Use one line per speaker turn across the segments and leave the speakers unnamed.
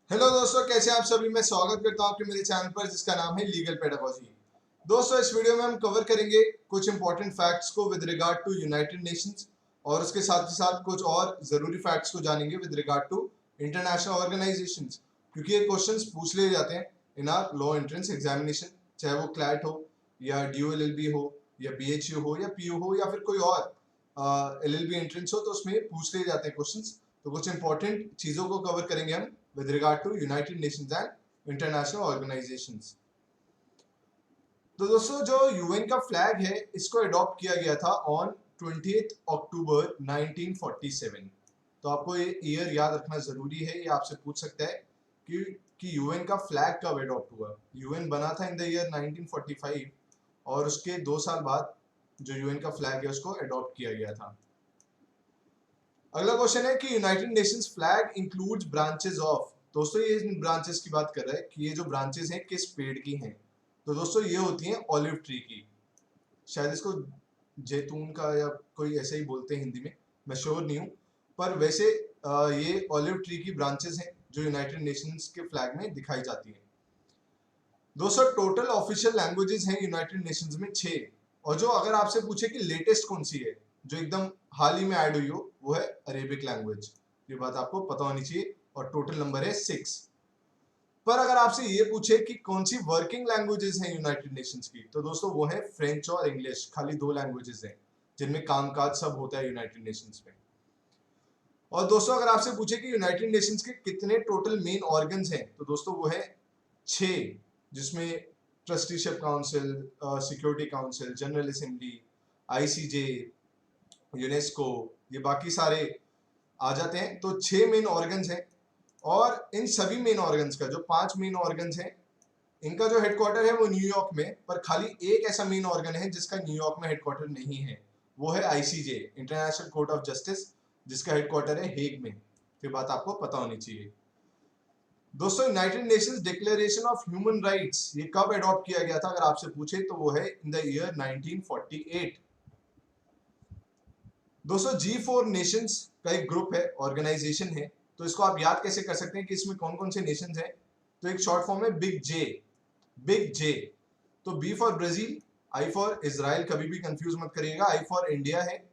Hello दोस्तों, कैसे हैं आप सभी। मैं स्वागत करता हूं आपके मेरे चैनल पर जिसका नाम है लीगल पेडागोजी। दोस्तों, इस वीडियो में हम कवर करेंगे कुछ इंपॉर्टेंट फैक्ट्स को with regard to United Nations और उसके साथ ही साथ कुछ और ज़रूरी फैक्ट्स को जानेंगे with regard to international organisations, क्योंकि ये क्वेश्चंस पूछ लिए जाते हैं in our law entrance examination, चाहे वो क्लैट हो या DOLLB हो या BHU हो या PU हो या फिर कोई और LLB एंट्रेंस हो, तो उसमें पूछ लिए जाते हैं क्वेश्चंस। तो कुछ इंपॉर्टेंट चीज़ों को कवर करेंगे हम with regard to United Nations and international organizations। तो दोस्तों, जो यूएन का फ्लैग है इसको अडॉप्ट किया गया था ऑन 20 अक्टूबर 1947। तो आपको ये ईयर याद रखना जरूरी है। ये आपसे पूछ सकता है कि यूएन का फ्लैग कब अडॉप्ट हुआ। यूएन बना था इन द ईयर 1945 और उसके 2 साल बाद जो यूएन का फ्लैग है उसको अडॉप्ट किया गया था। अगला क्वेश्चन है कि United Nations flag includes branches of. दोस्तों, ये इन ब्रांचेस की बात कर रहा है कि ये जो ब्रांचेस हैं किस पेड़ की हैं। तो दोस्तों, ये होती हैं ऑलिव ट्री की। शायद इसको जैतून का या कोई ऐसे ही बोलते हैं हिंदी में, मैं श्योर नहीं हूँ। पर वैसे ये ऑलिव ट्री की ब्रांचेस हैं जो यूनाइटेड नेशंस के फ्लैग में दिखाई जाती हैं। दोस्तों, टोटल ऑफिशियल लैंग्वेजेस हैं यूनाइटेड नेशंस में 6। और जो अगर आपसे पूछे कि लेटेस्ट कौन सी है जो एकदम हाल ही में ऐड हुई हो, वो है अरेबिक लैंग्वेज। ये बात आपको पता होनी चाहिए और टोटल नंबर है 6। पर अगर आपसे ये पूछे कि कौन सी वर्किंग लैंग्वेजेस हैं यूनाइटेड नेशंस की, तो दोस्तों वो है फ्रेंच और इंग्लिश। खाली 2 लैंग्वेजेस हैं जिनमें कामकाज सब होता है यूनाइटेड नेशंस में। और दोस्तों, अगर आपसे पूछे कि यूनाइटेड नेशंस के कितने टोटल मेन ऑर्गन्स हैं, तो दोस्तों वो है 6, जिसमें trusteeship council, security council, general assembly, ICJ, UNESCO, ये बाकी सारे आ जाते हैं। तो 6 मेन ऑर्गन्स हैं और इन सभी मेन ऑर्गन्स का जो 5 मेन ऑर्गन्स हैं इनका जो हेडक्वार्टर है वो न्यूयॉर्क में। पर खाली एक ऐसा मेन ऑर्गन है जिसका न्यूयॉर्क में हेडक्वार्टर नहीं है, वो है ICJ, international court of justice, जिसका हेडक्वार्टर है हेग में। ये बात आपको पता होनी चाहिए। दोस्तों, United Nations declaration of human rights ये कब अडॉप्ट किया गया था अगर आपसे पूछे, तो वो है इन द ईयर 1948। दोस्तों, G4 नेशंस का एक ग्रुप है, ऑर्गेनाइजेशन है। तो इसको आप याद कैसे कर सकते हैं कि इसमें कौन कौन से नेशंस हैं। तो एक शॉर्ट फॉर्म है बिग जे। बिग जे। तो B for Brazil, I for Israel, कभी भी कंफ्यूज मत करिएगा, I फॉर इंडिया है,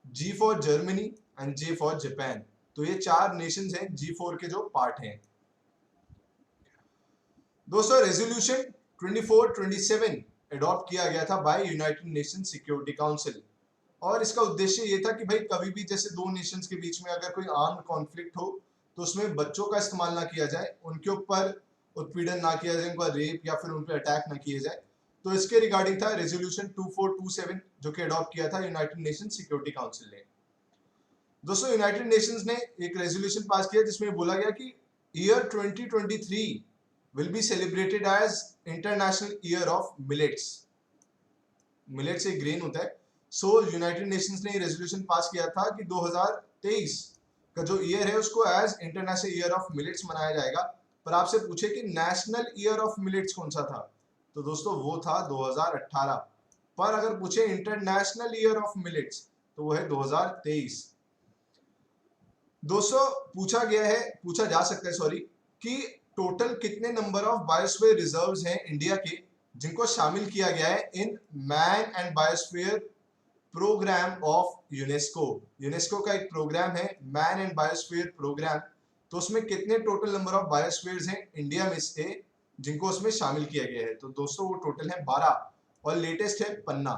G for Germany and J for Japan. तो ये 4 नेशंस हैं G4 के जो पार्ट हैं। दोस्तों, रेजोल्यूशन 2427 अडॉप्ट किया गया था by United Nation Security Council. और इसका उद्देश्य ये था कि भाई कभी भी जैसे 2 नेशंस के बीच में अगर कोई आर्म्ड कॉन्फ्लिक्ट हो तो उसमें बच्चों का इस्तेमाल ना किया जाए, उनके ऊपर उत्पीड़न ना किया जाए, उनका रेप या फिर उन पर अटैक ना किए जाए। तो इसके रिगार्डिंग था रेजोल्यूशन 2427 जो कि अडॉप्ट किया था यूनाइटेड नेशन सिक्योरिटी काउंसिल ने। दोस्तों, यूनाइटेड नेशंस ने एक रेजोल्यूशन पास किया जिसमें बोला गया कि year 2023 will be celebrated as international year of millets. Millets एक ग्रेन होता है। सो यूनाइटेड नेशंस ने रेजोल्यूशन पास किया था कि 2023 का जो ईयर है उसको as international year of millets मनाया जाएगा। पर आपसे पूछे कि नेशनल ईयर ऑफ मिलेट्स कौन सा था, तो दोस्तों वो था 2018। पर अगर पूछे इंटरनेशनल ईयर ऑफ मिलेट्स तो वो है 2023। दोस्तों, पूछा जा सकता है सॉरी, कि टोटल कितने नंबर ऑफ बायोस्फीयर रिजर्व्स हैं इंडिया के जिनको शामिल किया गया है in man and biosphere programme of UNESCO. UNESCO का एक प्रोग्राम है मैन एंड बायोस्फीयर प्रोग्राम। तो उसमें कितने टोटल नंबर ऑफ बायोस्फीयर्स हैं इंडिया में से जिनको उसमें शामिल किया गया है, तो दोस्तों वो टोटल है 12। और लेटेस्ट है पन्ना।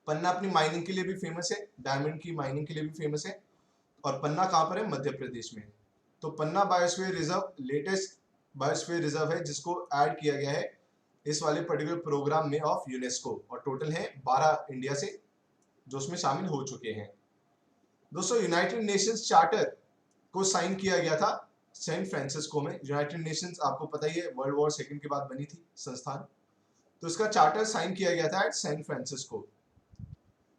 पन्ना अपनी माइनिंग के लिए भी फेमस है, डायमंड की माइनिंग के लिए भी फेमस है। और पन्ना कहाँ पर है? मध्य प्रदेश में। तो Panna biosphere reserve latest biosphere reserve है जिसको ऐड किया गया है इस वाले पर्टिकुलर प्रोग्राम में ऑफ यूनेस्को। और टोटल है 12 इंडिया से जो उसमें शामिल हो चुके हैं। दोस्तों, यूनाइटेड नेशंस चार्टर को साइन किया गया था सैन फ्रांसिस्को में। यूनाइटेड नेशंस आपको पता ही है वर्ल्ड वॉर सेकंड के बाद बनी थी संस्थान। तो इसका चार्टर साइन किया गया था एट सैन फ्रांसिस्को।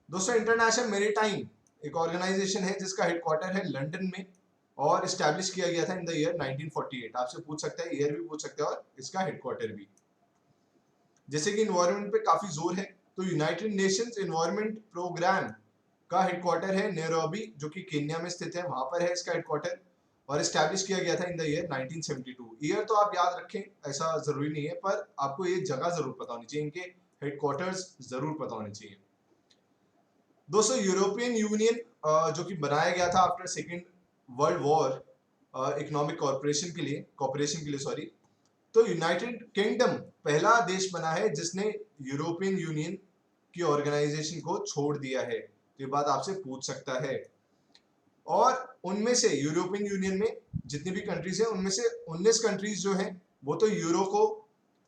दोस्तों, इंटरनेशनल मैरीटाइम एक ऑर्गेनाइजेशन है जिसका हेडक्वार्टर है लंदन में और इस्टेब्लिश किया गया था इन द ईयर 1948। आपसे पूछ सकता है, ईयर भी पूछ सकता है और इसका हेडक्वार्टर भी। जैसे कि इन्वायरमेंट पे काफी जोर है, तो यूनाइटेड नेशंस इन्वायरमेंट प्रोग्राम का हेडक्वार्टर है नैरोबी जो कि केन्या में स्थित है, वहां पर है इसका हेडक्वार्टर। और इस्टेब्लिश किया गया था इन द ईयर 1972। ईयर तो आप याद रखें, ऐसा जरूरी नहीं है, पर आपको ये जगह जरूर पता होनी चाहिए, इनके हेडक्वार्टर्स जरूर पता होने चाहिए। दोस्तों यूरोपियन यूनियन जो कि बनाया गया था after second world war economic corporation के लिए सॉरी। तो यूनाइटेड किंगडम पहला देश बना है जिसने यूरोपियन यूनियन की ऑर्गेनाइजेशन को छोड़ दिया है। तो ये बात आपसे पूछ सकता है। और उनमें से यूरोपियन यूनियन में जितनी भी कंट्रीज हैं उनमें से 19 कंट्रीज जो हैं वो तो यूरो को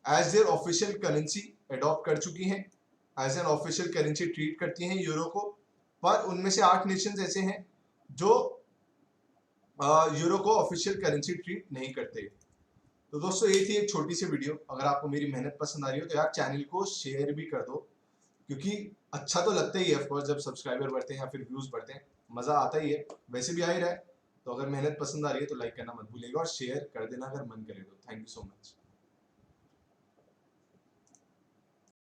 as their official currency adopt कर चुकी हैं, as an official currency treat करती हैं यूरो को। पर उनमें से 8 नेशंस ऐसे हैं जो यूरो को ऑफिशियल करेंसी ट्रीट नहीं करते। तो दोस्तों ये थी एक छोटी सी वीडियो। अगर आपको मेरी मेहनत पसंद आ रही हो तो यार चैनल को शेयर भी कर दो, क्योंकि अच्छा तो लगता ही है ऑफकोर्स जब सब्सक्राइबर बढ़ते हैं या फिर व्यूज बढ़ते हैं, मजा आता ही है, वैसे भी आ ही रहा है। तो अगर मेहनत पसंद आ रही है तो लाइक करना मत भूलिएगा और शेयर कर देना अगर मन करे तो। Thank you so much.